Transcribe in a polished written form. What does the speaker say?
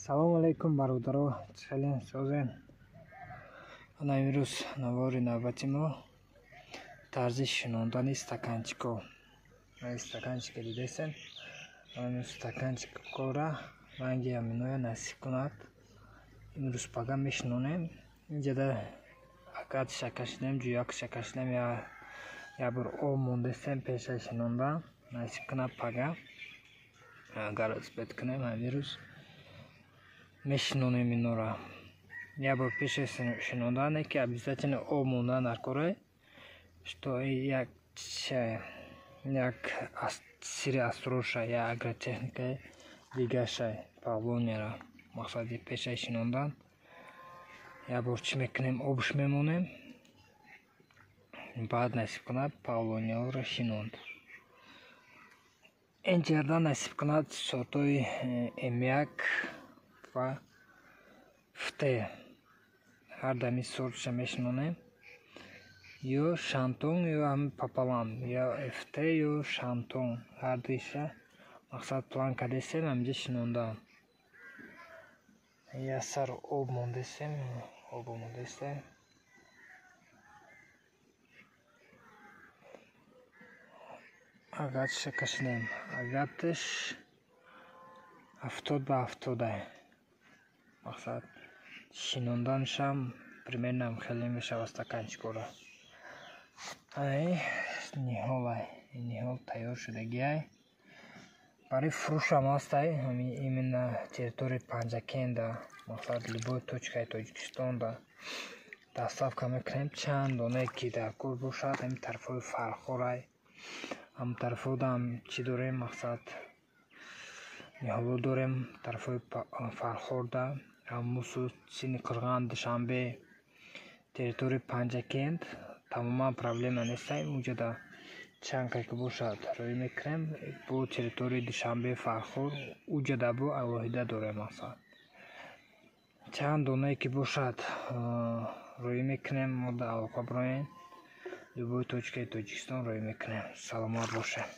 Салом алейкум бародаро, чхелен созен. Ана имрӯз навори навбати мо тарзи шинондани стаканчикҳо. Ин стаканчики дидесен. Ин стаканчикҳора ранги аминоя насиб кунад. Имрӯз пага мешинонем. Инҷада акад шакашлем, ҷуяк шакашлем я бор об мондесем пеша шинондан. Насиб кунад пага. Гароз бед кунем амирӯз. Мешинонем инора. Я бор пеша шинондан ки обязательно об мондан дар коре, что як сири асроша я агротехника дигаша павлонияра мақсади пеша шинондан. Я бор чӣ мекунем, обш мемонем. Баъд насиб кунад павлонияро шинонд. Инҷарда насиб кунад сортои М1 ва ФТ. Ҳар дами сортша мешинонем. Ё шантон ё ҳамин папалам, ё ФТ ё шантон. Ҳар дуиша мақсад план кардесем ҳаминҷа шинондан. Я сар об мондесем, об мондесем. Агат шакашлем. Агатш 70/70. Мақсад шинонданшам примерно хеле мешавад стаканчикора. Ай ниҳолай. Ниҳол тайёр шудагиай. Барои фурӯшам ҳастай. Именно территорияи Панҷакенда, мақсад любой точкаи Тоҷикистонда доставка мекунем. Чанд донае ки дар кор бошад, ҳамин тарафҳои Фархорай. Ҳам тарафҳодам чӣ дорем, мақсад ниҳоло дорем, тарафҳои Фархорда, Мусу, Сини Қирған, Душанбе, территорияи Панҷакент тамоман проблема нестаем. Муҷада чанд ки бошад рӯй мекунем. Бо территорияи Душанбе, Фархор уҷада бо алоҳида дорем. Мақсад чанд донае ки бошад рӯй мекунем. Мо алоқа бироен любой точкаи Тоҷикистон рӯй мекунем. Саломат бошем.